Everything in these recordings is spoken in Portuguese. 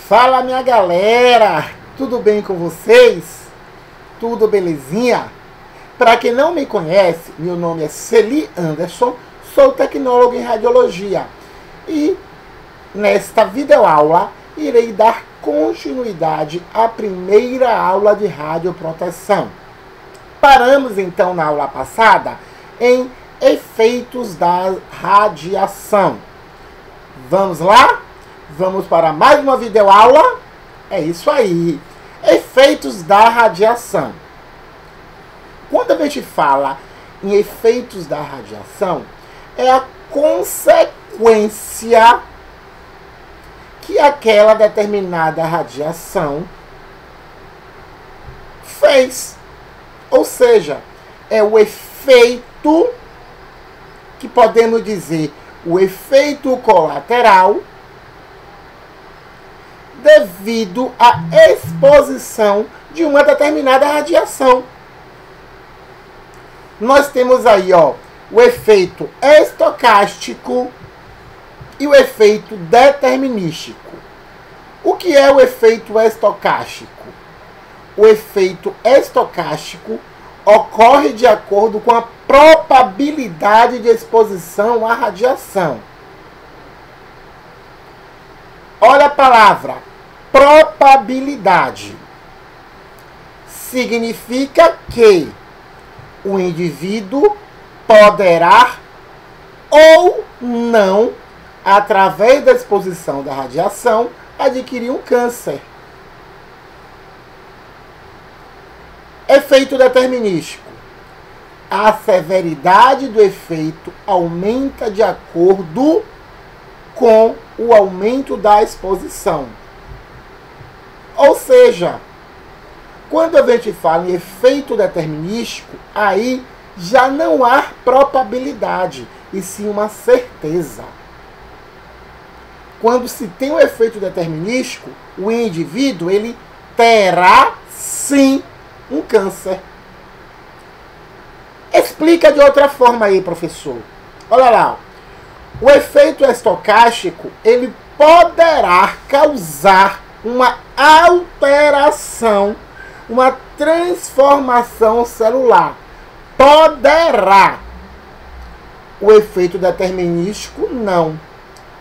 Fala, minha galera! Tudo bem com vocês? Tudo belezinha? Para quem não me conhece, meu nome é Celi Anderson, sou tecnólogo em radiologia e nesta videoaula irei dar continuidade à primeira aula de radioproteção. Paramos então na aula passada em efeitos da radiação. Vamos lá? Vamos para mais uma videoaula? É isso aí. Efeitos da radiação. Quando a gente fala em efeitos da radiação, é a consequência que aquela determinada radiação fez. Ou seja, é o efeito que podemos dizer o efeito colateral devido à exposição de uma determinada radiação. Nós temos aí, o efeito estocástico e o efeito determinístico. O que é o efeito estocástico? O efeito estocástico ocorre de acordo com a probabilidade de exposição à radiação. Olha a palavra, probabilidade. Significa que o indivíduo poderá ou não, através da exposição da radiação, adquirir um câncer. Efeito determinístico. A severidade do efeito aumenta de acordo com o aumento da exposição. Ou seja, quando a gente fala em efeito determinístico, aí já não há probabilidade, e sim uma certeza. Quando se tem um efeito determinístico, o indivíduo ele terá sim um câncer. Explica de outra forma aí, professor. Olha lá. O efeito estocástico, ele poderá causar uma alteração, uma transformação celular. Poderá. O efeito determinístico, não.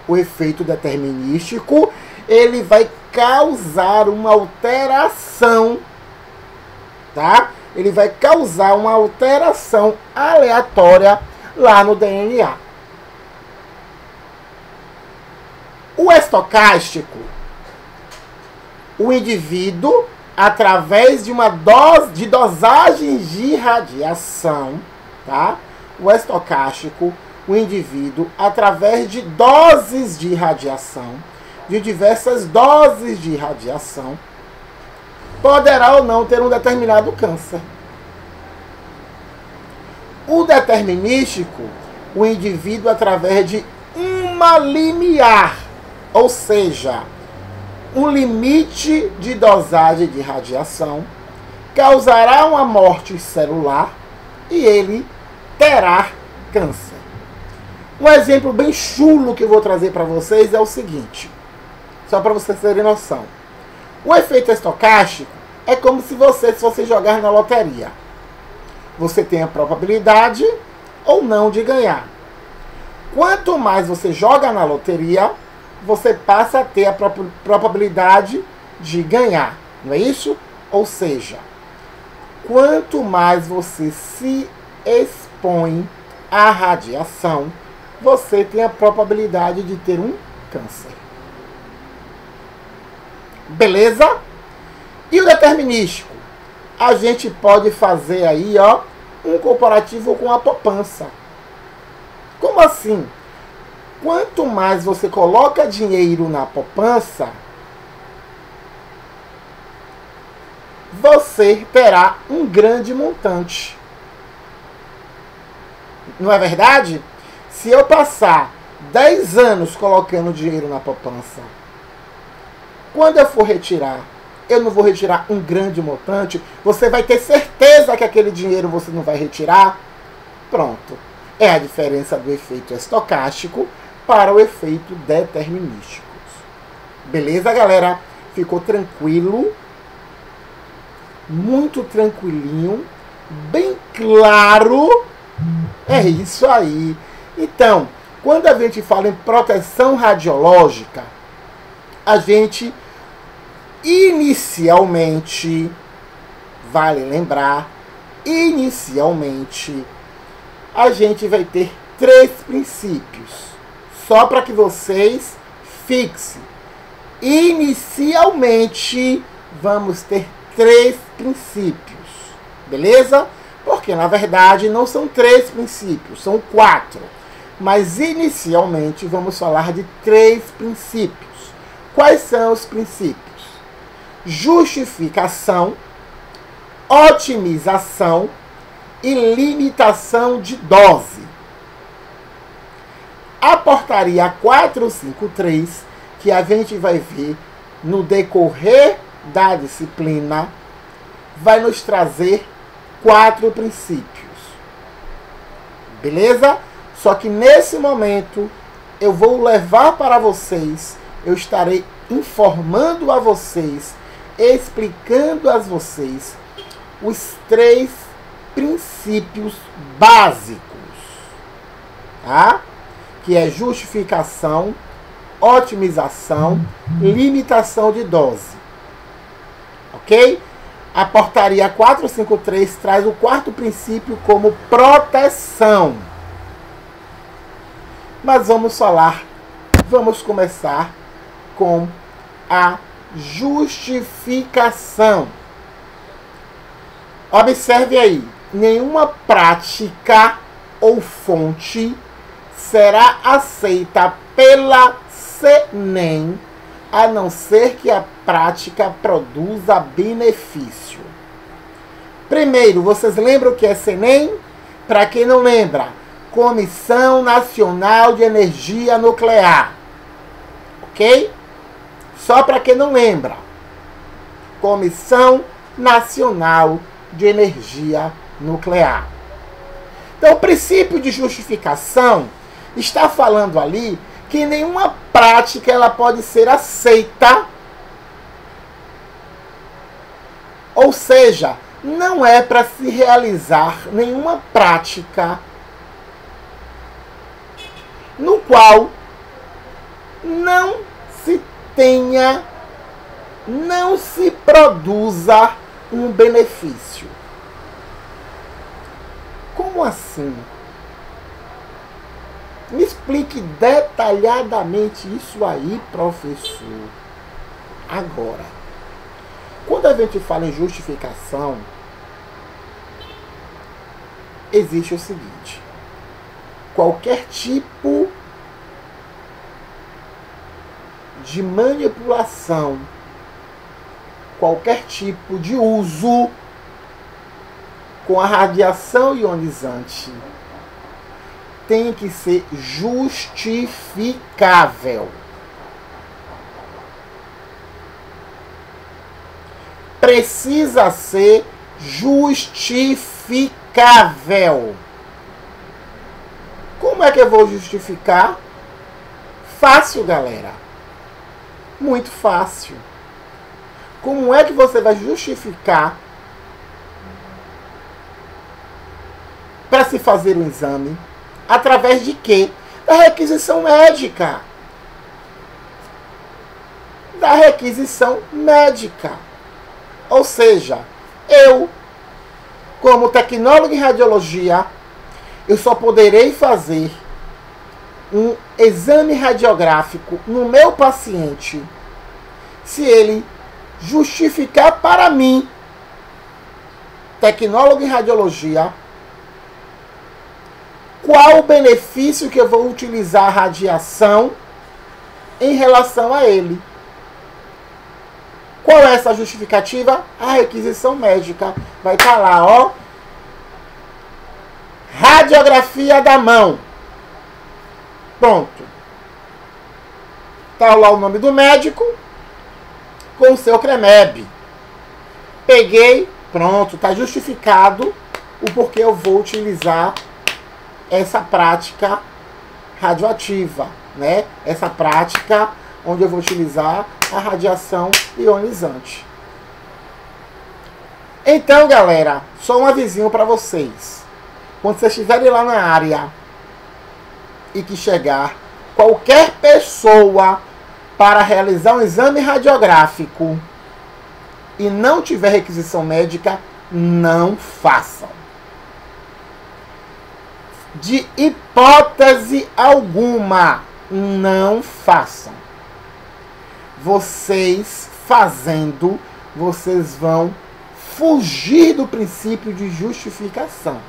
O efeito determinístico, ele vai causar uma alteração, tá? Ele vai causar uma alteração aleatória lá no DNA. O estocástico, o indivíduo, através de uma dosagens de radiação, tá? O estocástico, o indivíduo, através de doses de radiação, de diversas doses de radiação, poderá ou não ter um determinado câncer. O determinístico, o indivíduo, através de uma limiar, ou seja, um limite de dosagem de radiação, causará uma morte celular e ele terá câncer. Um exemplo bem chulo que eu vou trazer para vocês é o seguinte, só para vocês terem noção. O efeito estocástico é como se você jogar na loteria. Você tem a probabilidade ou não de ganhar. Quanto mais você joga na loteria, você passa a ter a probabilidade de ganhar, não é isso? Ou seja, quanto mais você se expõe à radiação, você tem a probabilidade de ter um câncer. Beleza? E o determinístico? A gente pode fazer aí, um comparativo com a poupança. Como assim? Quanto mais você coloca dinheiro na poupança, você terá um grande montante. Não é verdade? Se eu passar 10 anos colocando dinheiro na poupança, quando eu for retirar, eu não vou retirar um grande montante, você vai ter certeza que aquele dinheiro você não vai retirar? Pronto. É a diferença do efeito estocástico para o efeito determinístico. Beleza, galera? Ficou tranquilo? Muito tranquilinho, bem claro? É isso aí. Então, quando a gente fala em proteção radiológica, a gente inicialmente, vale lembrar, inicialmente, a gente vai ter 3 princípios. Só para que vocês fixem. Inicialmente, vamos ter 3 princípios. Beleza? Porque, na verdade, não são 3 princípios, são 4. Mas, inicialmente, vamos falar de 3 princípios. Quais são os princípios? Justificação, otimização e limitação de dose. A portaria 453, que a gente vai ver no decorrer da disciplina, vai nos trazer 4 princípios. Beleza? Só que nesse momento eu vou levar para vocês, eu estarei informando a vocês, explicando a vocês os 3 princípios básicos, tá? Que é justificação, otimização, limitação de dose. Ok? A portaria 453 traz o 4º princípio como proteção. Mas vamos começar com a justificação. Observe aí, nenhuma prática ou fonte será aceita pela CNEM, a não ser que a prática produza benefício. Primeiro, vocês lembram o que é CNEM? Para quem não lembra, Comissão Nacional de Energia Nuclear. Ok? Só para quem não lembra. Comissão Nacional de Energia Nuclear. Então, o princípio de justificação está falando ali que nenhuma prática ela pode ser aceita, ou seja, não é para se realizar nenhuma prática no qual não se produza um benefício. Como assim? Me explique detalhadamente isso aí, professor. Agora, quando a gente fala em justificação, existe o seguinte: qualquer tipo de manipulação, qualquer tipo de uso com a radiação ionizante tem que ser justificável. Precisa ser justificável. Como é que eu vou justificar? Fácil, galera. Muito fácil. Como é que você vai justificar para se fazer um exame? Através de quê? Da requisição médica. Da requisição médica. Ou seja, eu, como tecnólogo em radiologia, eu só poderei fazer um exame radiográfico no meu paciente se ele justificar para mim, tecnólogo em radiologia, qual o benefício que eu vou utilizar a radiação em relação a ele. Qual é essa justificativa? A requisição médica. Vai estar lá, ó. Radiografia da mão. Pronto. Tá lá o nome do médico com o seu CREMEB. Peguei, pronto, tá justificado o porquê eu vou utilizar essa prática radioativa, né? Essa prática onde eu vou utilizar a radiação ionizante. Então, galera, só um avisinho para vocês. Quando vocês estiverem lá na área e que chegar qualquer pessoa para realizar um exame radiográfico e não tiver requisição médica, não façam. De hipótese alguma, não façam. Vocês fazendo, vocês vão fugir do princípio de justificação.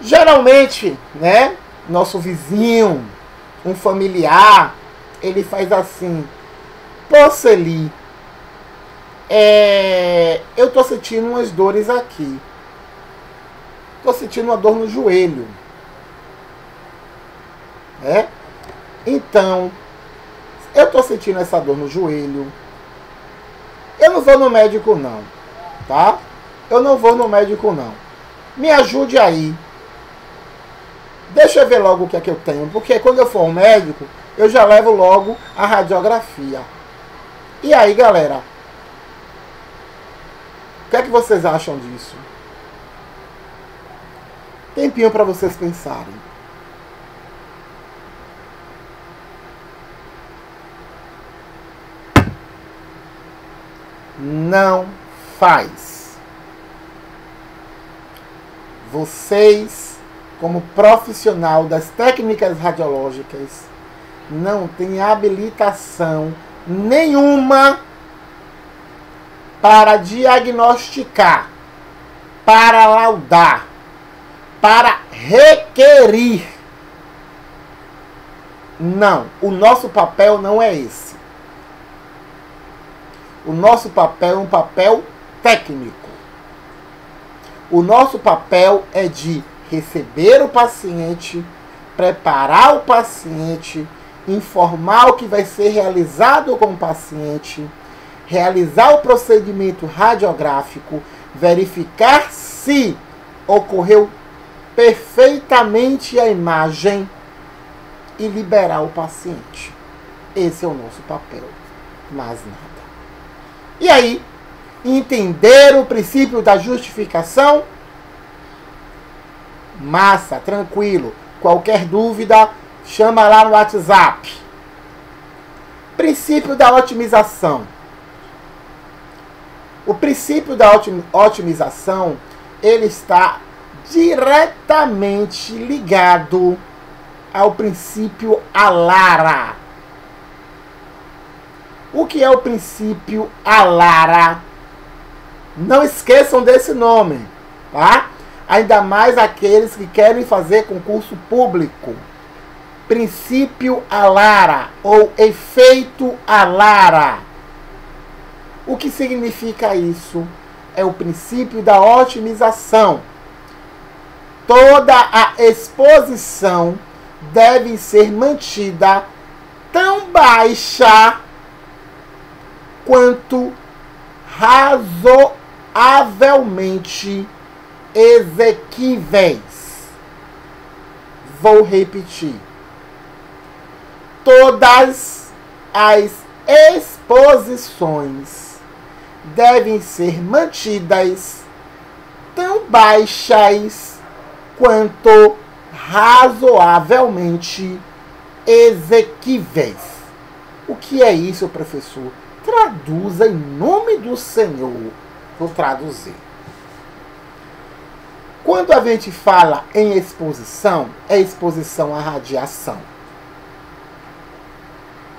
Geralmente, né, nosso vizinho, um familiar, ele faz assim: pô, Celi, eu tô sentindo umas dores aqui. Tô sentindo uma dor no joelho. Então, eu tô sentindo essa dor no joelho. Eu não vou no médico não, tá? Eu não vou no médico não. Me ajude aí. Deixa eu ver logo o que é que eu tenho, porque quando eu for ao médico, eu já levo logo a radiografia. E aí, galera? O que é que vocês acham disso? Tempinho para vocês pensarem. Não faz. Vocês, como profissional das técnicas radiológicas, não têm habilitação nenhuma para diagnosticar, para laudar, para requerir. Não, o nosso papel não é esse. O nosso papel é um papel técnico. O nosso papel é de receber o paciente, preparar o paciente, informar o que vai ser realizado com o paciente, realizar o procedimento radiográfico, verificar se ocorreu perfeitamente a imagem e liberar o paciente. Esse é o nosso papel, mais nada. E aí, entender o princípio da justificação? Massa, tranquilo. Qualquer dúvida, chama lá no WhatsApp. Princípio da otimização. O princípio da otimização, ele está diretamente ligado ao princípio ALARA. O que é o princípio ALARA? Não esqueçam desse nome, tá? Ainda mais aqueles que querem fazer concurso público. Princípio ALARA ou efeito ALARA. O que significa isso? É o princípio da otimização. Toda a exposição deve ser mantida tão baixa quanto razoavelmente exequíveis. Vou repetir. Todas as exposições devem ser mantidas tão baixas quanto razoavelmente exequíveis. O que é isso, professor? Traduza em nome do Senhor. Vou traduzir. Quando a gente fala em exposição, é exposição à radiação.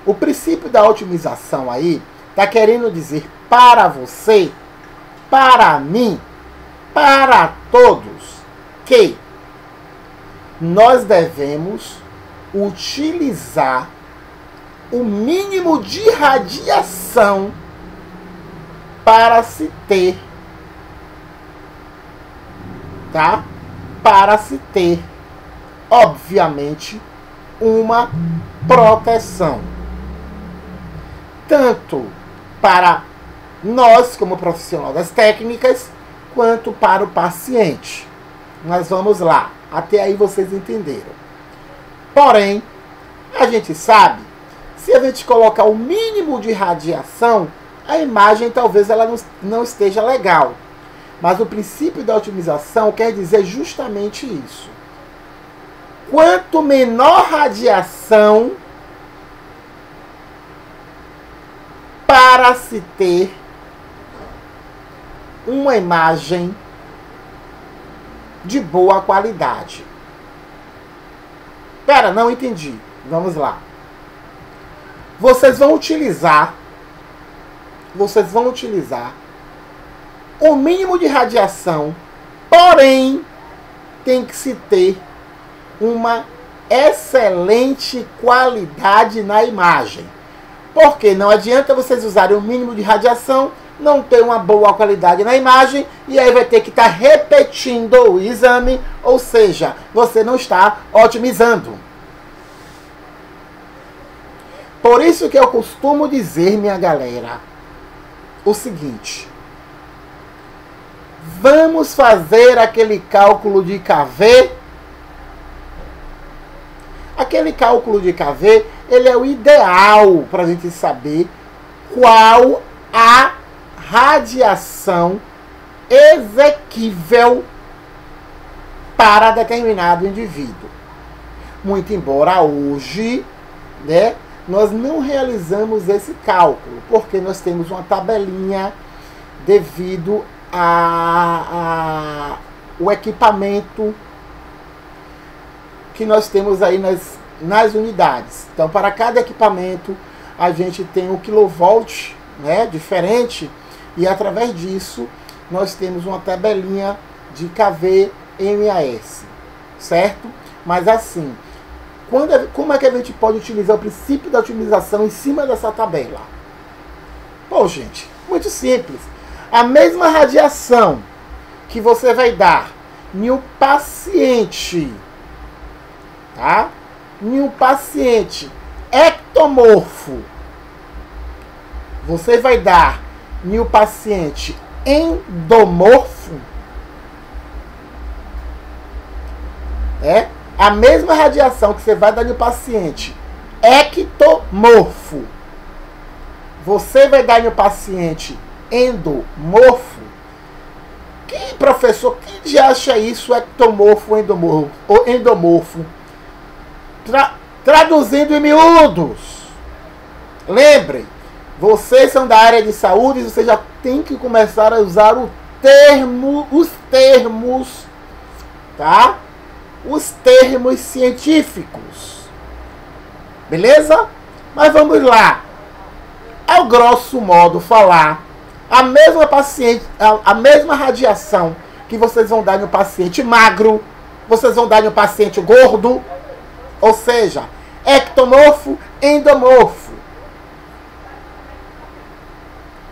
O princípio da otimização aí está querendo dizer para você, para mim, para todos, que nós devemos utilizar o mínimo de radiação para se ter, tá? Para se ter, obviamente, uma proteção. Tanto para nós, como profissional das técnicas, quanto para o paciente. Mas vamos lá, até aí vocês entenderam. Porém, a gente sabe, Se a gente colocar o mínimo de radiação, a imagem talvez ela não esteja legal. Mas o princípio da otimização quer dizer justamente isso. Quanto menor radiação, para se ter uma imagem de boa qualidade. Pera, não entendi. Vamos lá. Vocês vão utilizar o mínimo de radiação, porém tem que se ter uma excelente qualidade na imagem. Porque não adianta vocês usarem o mínimo de radiação, não ter uma boa qualidade na imagem, e aí vai ter que estar repetindo o exame, ou seja, você não está otimizando. Por isso que eu costumo dizer, minha galera, o seguinte: vamos fazer aquele cálculo de KV. Aquele cálculo de KV, ele é o ideal para a gente saber qual a radiação exequível para determinado indivíduo. Muito embora hoje, né, nós não realizamos esse cálculo, porque nós temos uma tabelinha devido o equipamento que nós temos aí nas unidades. Então, para cada equipamento, a gente tem um quilovolt, né, diferente, e através disso, nós temos uma tabelinha de KV MAS, certo? Mas assim, como é que a gente pode utilizar o princípio da otimização em cima dessa tabela? Pô, gente, muito simples. A mesma radiação que você vai dar em um paciente, tá? Em um paciente ectomorfo, você vai dar em um paciente endomorfo, a mesma radiação que você vai dar no paciente ectomorfo, você vai dar no paciente endomorfo. Que professor, quem já acha isso, ectomorfo ou endomorfo? Traduzindo em miúdos, lembrem, vocês são da área de saúde, você já tem que começar a usar os termos, tá? Os termos científicos. Beleza? Mas vamos lá. Ao grosso modo falar, a mesma radiação que vocês vão dar no paciente magro, vocês vão dar no paciente gordo, ou seja, ectomorfo, endomorfo.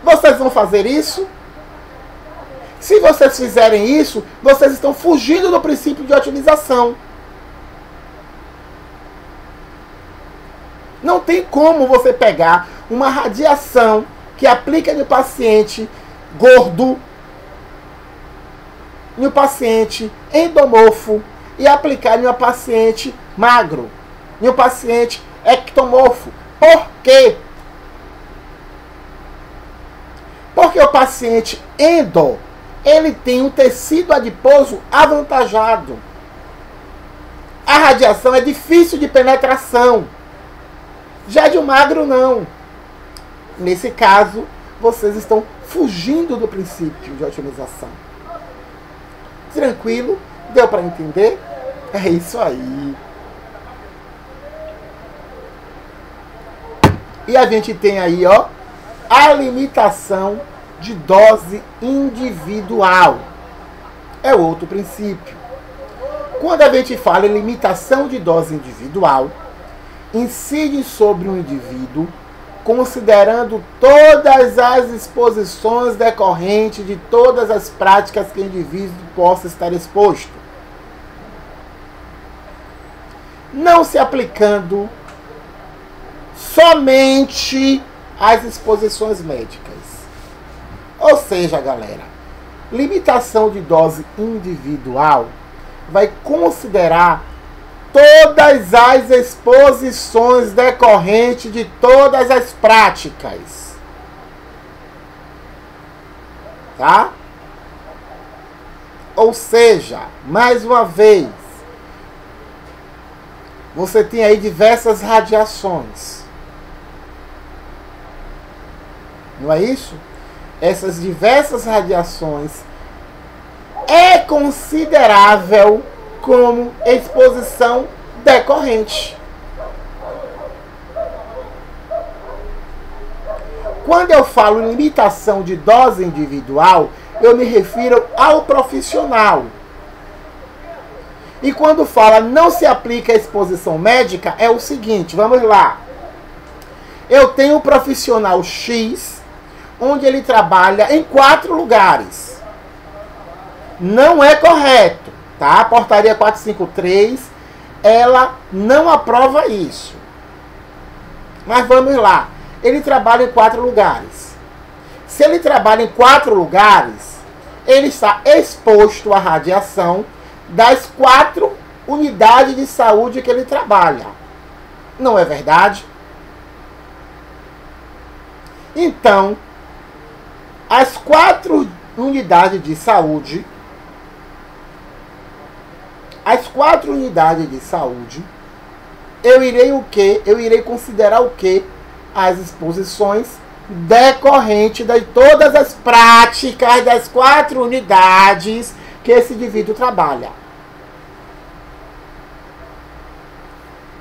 Vocês vão fazer isso? Se vocês fizerem isso, vocês estão fugindo do princípio de otimização. Não tem como você pegar uma radiação que aplica no paciente gordo, no paciente endomorfo, e aplicar no paciente magro, no paciente ectomorfo. Por quê? Porque o paciente endo, ele tem um tecido adiposo avantajado. A radiação é difícil de penetração. Já de um magro, não. Nesse caso, vocês estão fugindo do princípio de otimização. Tranquilo? Deu para entender? É isso aí. E a gente tem aí, ó, a limitação de dose individual. É outro princípio. Quando a gente fala em limitação de dose individual, incide sobre um indivíduo considerando todas as exposições decorrentes de todas as práticas que o indivíduo possa estar exposto, não se aplicando somente às exposições médicas. Ou seja, galera, limitação de dose individual vai considerar todas as exposições decorrentes de todas as práticas. Tá? Ou seja, mais uma vez, você tem aí diversas radiações. Não é isso? Essas diversas radiações é considerável como exposição decorrente. Quando eu falo em limitação de dose individual, eu me refiro ao profissional. E quando fala não se aplica a exposição médica, é o seguinte, vamos lá. Eu tenho um profissional X, onde ele trabalha em 4 lugares. Não é correto, tá? A portaria 453, ela não aprova isso. Mas vamos lá. Ele trabalha em 4 lugares. Se ele trabalha em 4 lugares, ele está exposto à radiação das 4 unidades de saúde que ele trabalha. Não é verdade? Então, as 4 unidades de saúde, eu irei o quê? Eu irei considerar o quê? As exposições decorrentes de todas as práticas das 4 unidades que esse indivíduo trabalha.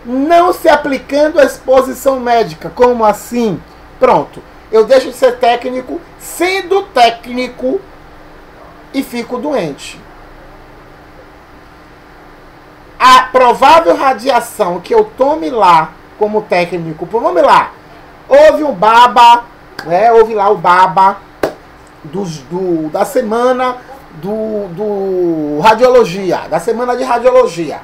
Não se aplicando a exposição médica. Como assim? Pronto. Eu deixo de ser técnico, sendo técnico, e fico doente. A provável radiação que eu tome lá como técnico, vamos lá, houve um baba, né? Houve lá o baba da semana do radiologia, da semana de radiologia,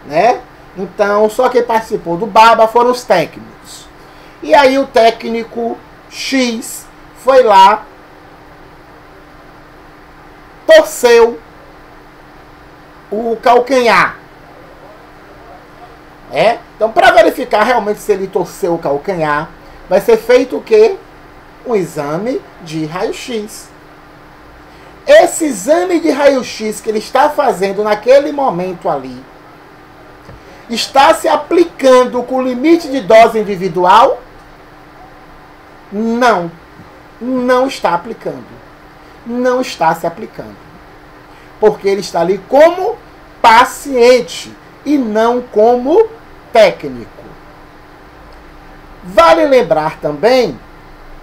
né? Então, só quem participou do baba foram os técnicos. E aí o técnico X foi lá, torceu o calcanhar. Então, para verificar realmente se ele torceu o calcanhar, vai ser feito o quê? Um exame de raio-x. Esse exame de raio-x que ele está fazendo naquele momento ali, está se aplicando com limite de dose individual? Não. Não está aplicando. Não está se aplicando. Porque ele está ali como paciente e não como técnico. Vale lembrar também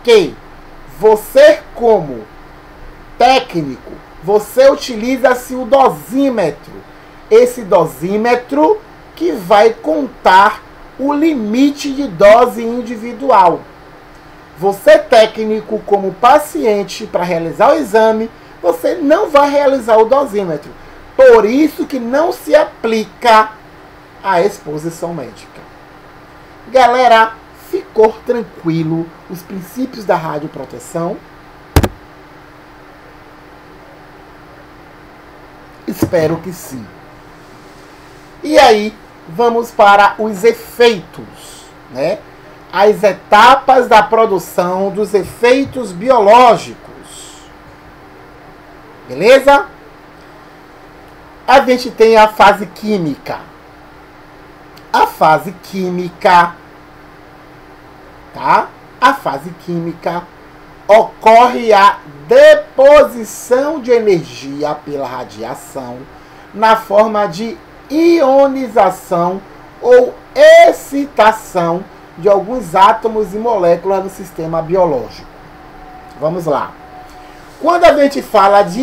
que você, como técnico, você utiliza-se o dosímetro. Esse dosímetro que vai contar o limite de dose individual. Você, técnico, como paciente, para realizar o exame, você não vai realizar o dosímetro. Por isso que não se aplica a exposição médica. Galera, ficou tranquilo os princípios da radioproteção? Espero que sim. E aí, vamos para os efeitos, né? As etapas da produção dos efeitos biológicos. Beleza? A gente tem a fase química. A fase química, tá? A fase química ocorre a deposição de energia pela radiação na forma de ionização ou excitação de alguns átomos e moléculas no sistema biológico. Vamos lá. Quando a gente fala de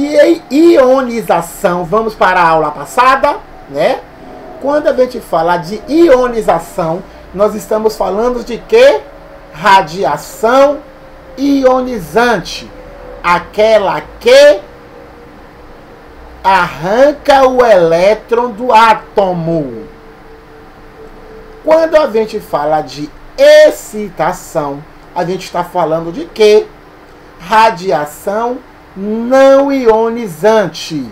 ionização, vamos para a aula passada, né? Quando a gente fala de ionização, nós estamos falando de quê? Radiação ionizante. Aquela que arranca o elétron do átomo. Quando a gente fala de excitação, a gente está falando de quê? Radiação não ionizante.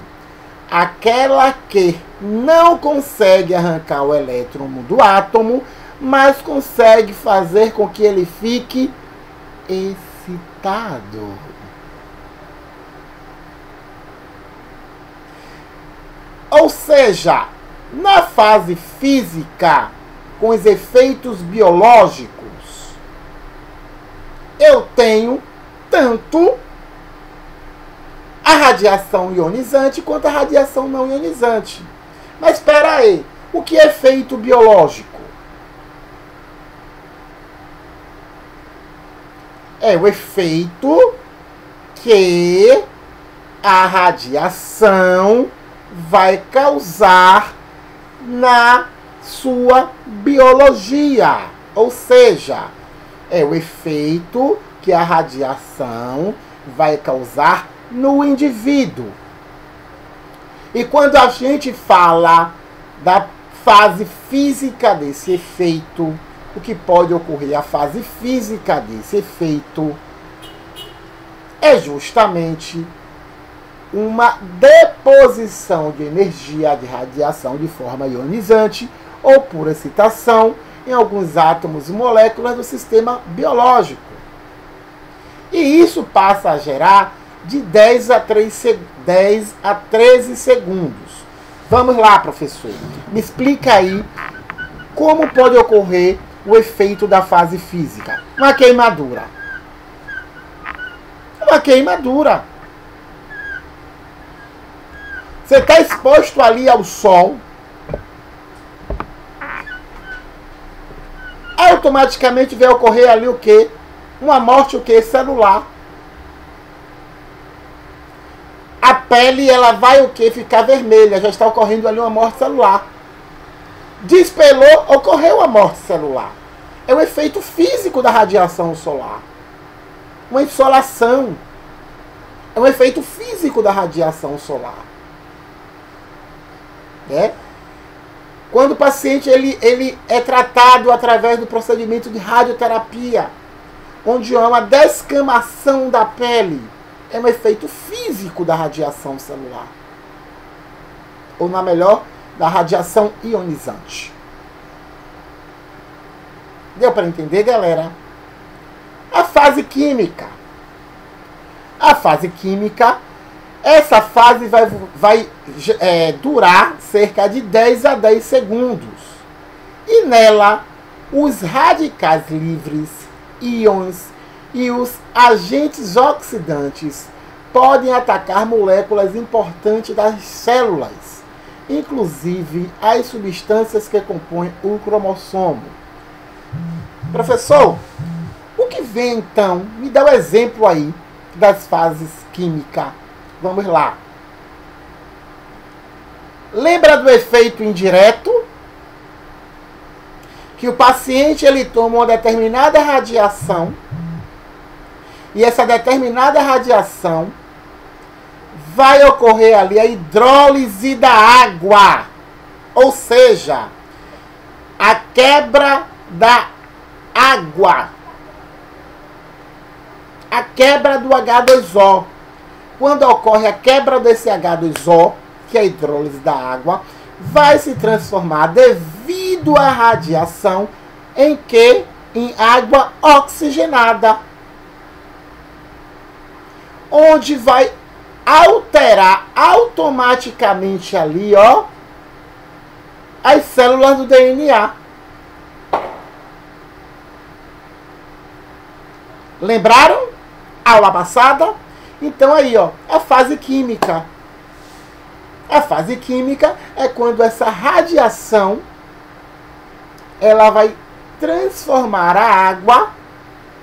Aquela que não consegue arrancar o elétron do átomo, mas consegue fazer com que ele fique excitado. Ou seja, na fase física, com os efeitos biológicos, eu tenho tanto a radiação ionizante quanto a radiação não ionizante. Mas espera aí, o que é efeito biológico? É o efeito que a radiação vai causar na sua biologia. Ou seja, é o efeito que a radiação vai causar no indivíduo. E quando a gente fala da fase física desse efeito, o que pode ocorrer, a fase física desse efeito, é justamente uma deposição de energia de radiação de forma ionizante ou por excitação em alguns átomos e moléculas do sistema biológico. E isso passa a gerar de 10 a 13 segundos. Vamos lá, professor. Me explica aí como pode ocorrer o efeito da fase física. Uma queimadura. Uma queimadura. Você está exposto ali ao sol, automaticamente vai ocorrer ali o quê? Uma morte o quê? Celular. A pele, ela vai o quê? Ficar vermelha, já está ocorrendo ali uma morte celular. Despelou, ocorreu a morte celular. É o efeito físico da radiação solar. Uma insolação. É um efeito físico da radiação solar. Quando o paciente ele é tratado através do procedimento de radioterapia, onde há uma descamação da pele, é um efeito físico da radiação celular. Ou, na melhor, da radiação ionizante. Deu para entender, galera? A fase química. A fase química, essa fase vai durar cerca de 10 a 10 segundos. E nela, os radicais livres, íons e os agentes oxidantes podem atacar moléculas importantes das células, inclusive as substâncias que compõem o cromossomo. Professor, o que vem então? Me dá um exemplo aí das fases químicas. Vamos lá. Lembra do efeito indireto? Que o paciente ele toma uma determinada radiação e essa determinada radiação vai ocorrer ali a hidrólise da água, ou seja, a quebra da água, a quebra do H2O. Quando ocorre a quebra desse H2O, que é a hidrólise da água, vai se transformar devido à radiação em água oxigenada, onde vai alterar automaticamente ali, ó, as células do DNA. Lembraram? Aula passada? Então aí, ó, a fase química. A fase química é quando essa radiação ela vai transformar a água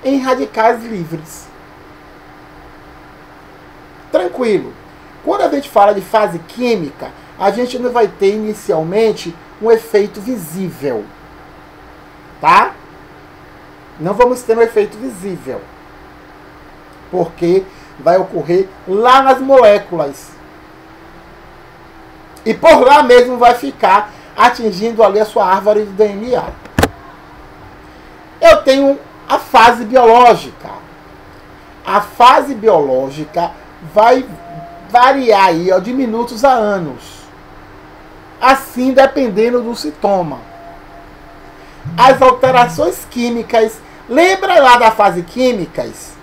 em radicais livres. Tranquilo. Quando a gente fala de fase química, a gente não vai ter inicialmente um efeito visível. Tá? Não vamos ter um efeito visível. Porque vai ocorrer lá nas moléculas. E por lá mesmo vai ficar atingindo ali a sua árvore de DNA. Eu tenho a fase biológica. A fase biológica vai variar aí, ó, de minutos a anos. assim dependendo do sintoma. As alterações químicas, lembra lá da fase químicas?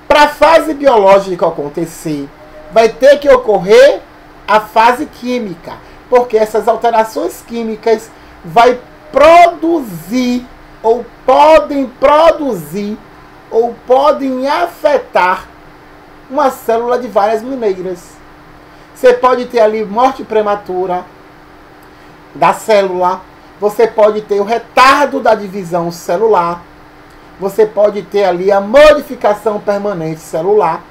Para a fase biológica acontecer, vai ter que ocorrer a fase química, porque essas alterações químicas vai produzir ou podem afetar uma célula de várias maneiras. Você pode ter ali morte prematura da célula, você pode ter o retardo da divisão celular, você pode ter ali a modificação permanente celular.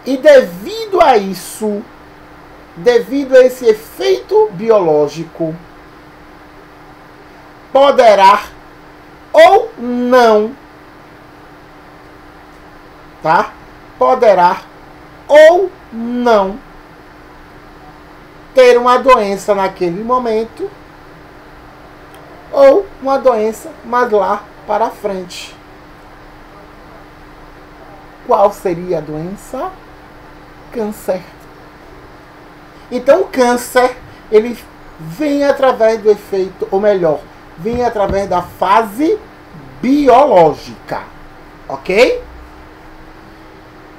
E devido a isso, devido a esse efeito biológico, poderá ou não, tá? Poderá ou não ter uma doença naquele momento ou uma doença mais lá para frente. Qual seria a doença? Câncer. Então o câncer, ele vem através do efeito, ou melhor, vem através da fase biológica, ok?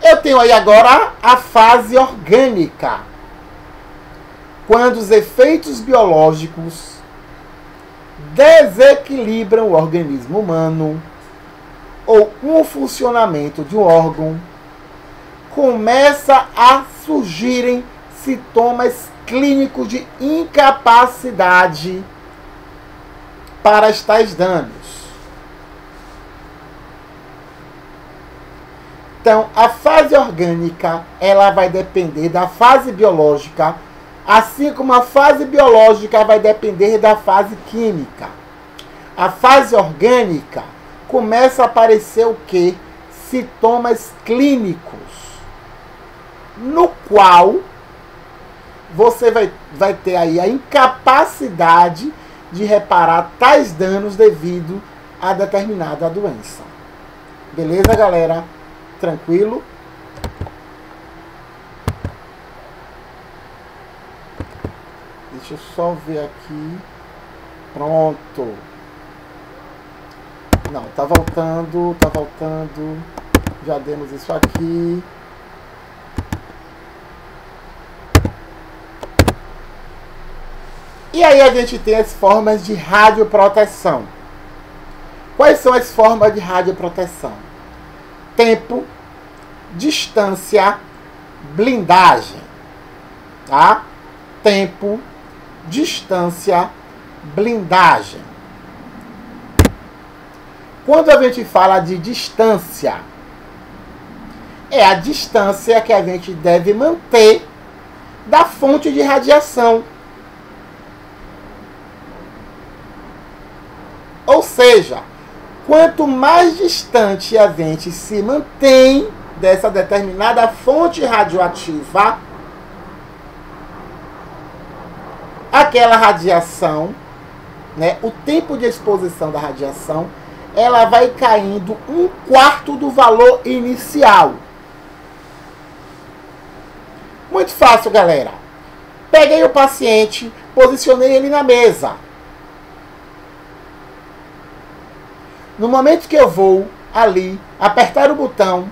Eu tenho aí agora a fase orgânica, quando os efeitos biológicos desequilibram o organismo humano ou o funcionamento de um órgão, começa a surgirem sintomas clínicos de incapacidade para tais danos. Então, a fase orgânica, ela vai depender da fase biológica, assim como a fase biológica vai depender da fase química. A fase orgânica começa a aparecer o quê? Sintomas clínicos, no qual você vai ter aí a incapacidade de reparar tais danos devido a determinada doença. Beleza, galera? Tranquilo? Deixa eu só ver aqui. Pronto. Não, tá voltando. Já demos isso aqui. E aí a gente tem as formas de radioproteção. Quais são as formas de radioproteção? Tempo, distância, blindagem. Tá? Tempo, distância, blindagem. Quando a gente fala de distância, é a distância que a gente deve manter da fonte de radiação. Ou seja, quanto mais distante a gente se mantém dessa determinada fonte radioativa, aquela radiação, né, o tempo de exposição da radiação, ela vai caindo 1/4 do valor inicial. Muito fácil, galera. Peguei o paciente, posicionei ele na mesa. No momento que eu vou ali apertar o botão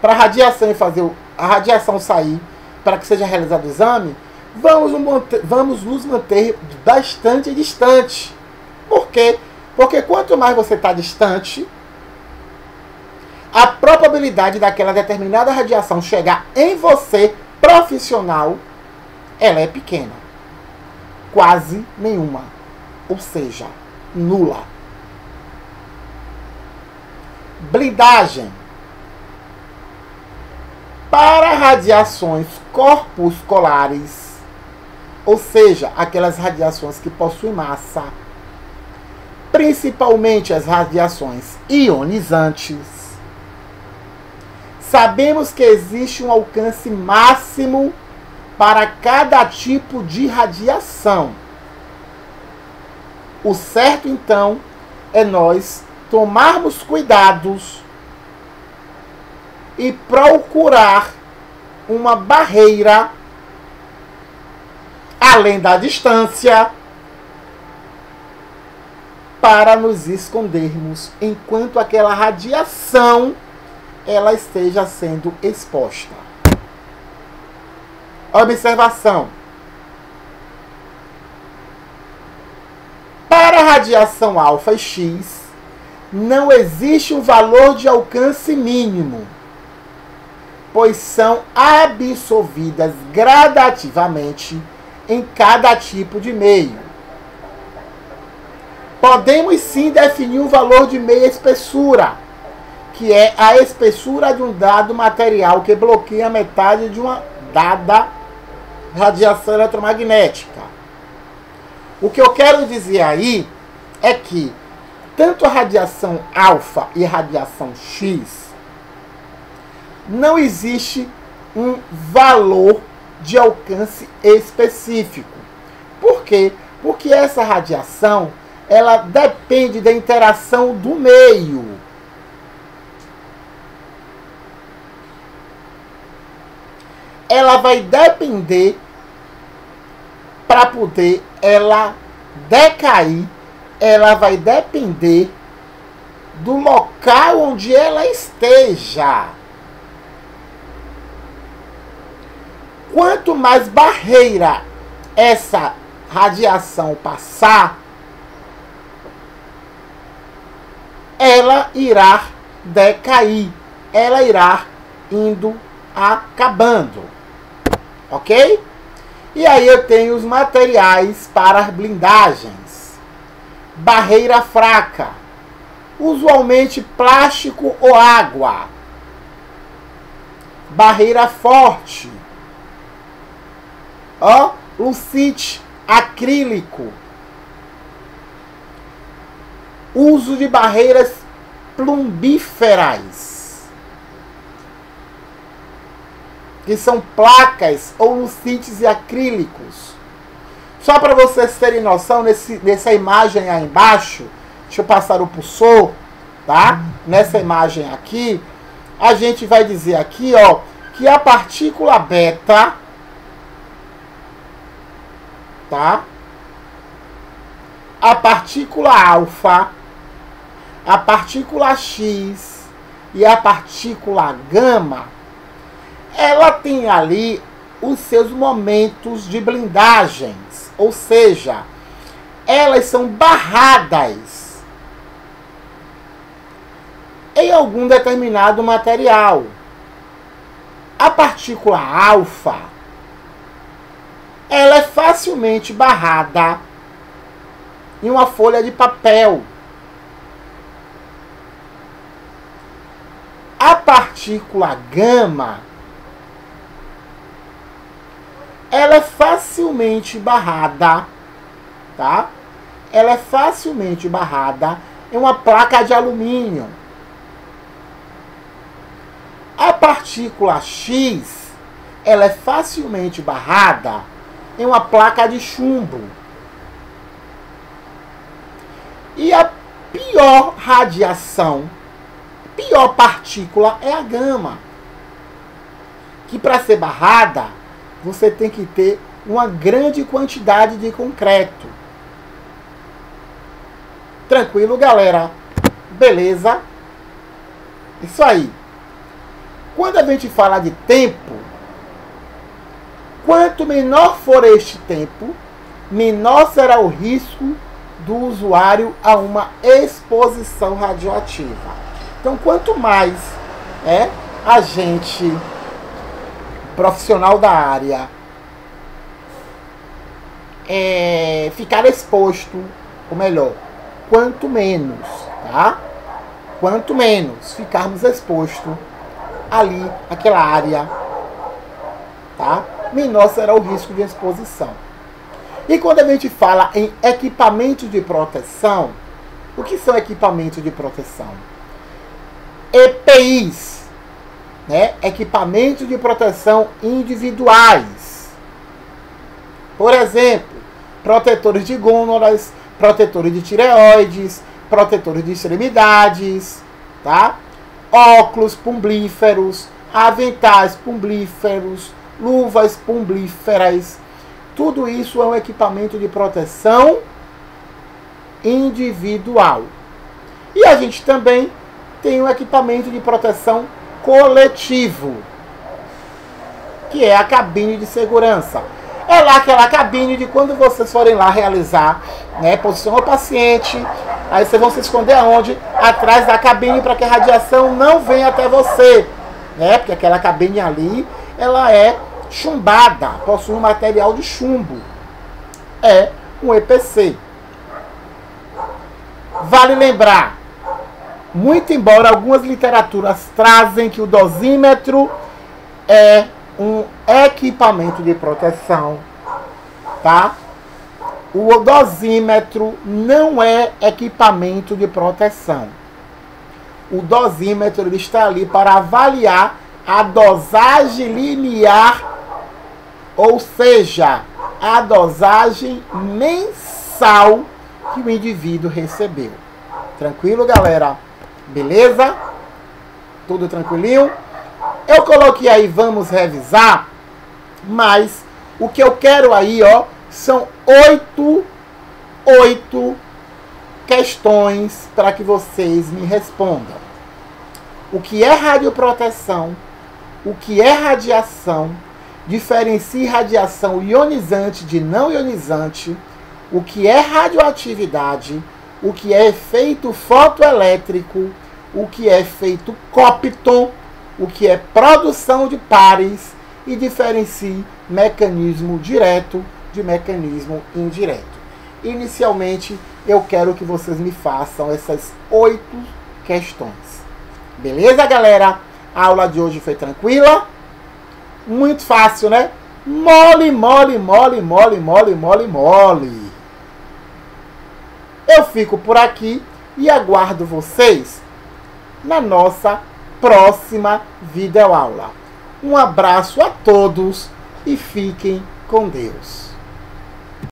para a radiação e fazer a radiação sair, para que seja realizado o exame, vamos nos manter bastante distante. Por quê? Porque quanto mais você está distante, a probabilidade daquela determinada radiação chegar em você, profissional, ela é pequena. Quase nenhuma. Ou seja, nula. Blindagem. Para radiações corpusculares, ou seja, aquelas radiações que possuem massa, principalmente as radiações ionizantes, sabemos que existe um alcance máximo para cada tipo de radiação. O certo, então, é nós tomarmos cuidados e procurar uma barreira além da distância, para nos escondermos enquanto aquela radiação ela esteja sendo exposta. Observação. Para a radiação alfa e X, não existe um valor de alcance mínimo, pois são absorvidas gradativamente em cada tipo de meio. Podemos sim definir um valor de meia espessura, que é a espessura de um dado material que bloqueia metade de uma dada radiação eletromagnética. O que eu quero dizer aí é que tanto a radiação alfa e a radiação X não existe um valor de alcance específico. Por quê? Porque essa radiação ela depende da interação do meio. Ela vai depender, para poder ela decair, ela vai depender do local onde ela esteja. Quanto mais barreira essa radiação passar, ela irá decair, ela irá indo acabando, ok? E aí eu tenho os materiais para blindagens. Barreira fraca, usualmente plástico ou água. Barreira forte, lucite acrílico. Uso de barreiras plumbíferas, que são placas ou lucites e acrílicos. Só para vocês terem noção, nessa imagem aí embaixo, deixa eu passar o cursor, tá? Nessa imagem aqui, a gente vai dizer aqui, ó, que a partícula beta, tá? A partícula alfa, a partícula X e a partícula gama, ela tem ali os seus momentos de blindagens, ou seja, elas são barradas em algum determinado material. A partícula alfa, ela é facilmente barrada em uma folha de papel. A partícula gama, ela é facilmente barrada, tá? Ela é facilmente barrada em uma placa de alumínio. A partícula X, ela é facilmente barrada em uma placa de chumbo. E a pior radiação, pior partícula é a gama, que para ser barrada, você tem que ter uma grande quantidade de concreto. Tranquilo, galera? Beleza? Isso aí. Quando a gente fala de tempo, quanto menor for este tempo, menor será o risco do usuário a uma exposição radioativa. Então, quanto mais a gente, profissional da área, ficar exposto, ou melhor, quanto menos, tá? Quanto menos ficarmos expostos ali, aquela área, tá? Menor será o risco de exposição. E quando a gente fala em equipamentos de proteção, o que são equipamentos de proteção? EPIs, né? Equipamentos de proteção individuais. Por exemplo, protetores de gônadas, protetores de tireoides, protetores de extremidades, tá? Óculos plumbíferos, aventais plumbíferos, luvas plumbíferas. Tudo isso é um equipamento de proteção individual. E a gente também tem um equipamento de proteção coletivo, que é a cabine de segurança. É lá aquela cabine de quando vocês forem lá realizar, né, posicionar o paciente, aí vocês vão se esconder aonde? Atrás da cabine, para que a radiação não venha até você, né? Porque aquela cabine ali, ela é chumbada, possui um material de chumbo. É um EPC. Vale lembrar, muito embora algumas literaturas trazem que o dosímetro é um equipamento de proteção, tá? O dosímetro não é equipamento de proteção. O dosímetro ele está ali para avaliar a dosagem limiar, ou seja, a dosagem mensal que o indivíduo recebeu. Tranquilo, galera? Beleza? Tudo tranquilinho? Eu coloquei aí, vamos revisar, mas o que eu quero aí, ó, são 8 questões para que vocês me respondam. O que é radioproteção? O que é radiação? Diferencie radiação ionizante de não ionizante. O que é radioatividade? O que é efeito fotoelétrico? O que é efeito Compton? O que é produção de pares, e diferencie mecanismo direto de mecanismo indireto. Inicialmente, eu quero que vocês me façam essas 8 questões. Beleza, galera? A aula de hoje foi tranquila? Muito fácil, né? Mole, mole, mole, mole, mole, mole, mole. Eu fico por aqui e aguardo vocês na nossa próxima videoaula. Um abraço a todos e fiquem com Deus.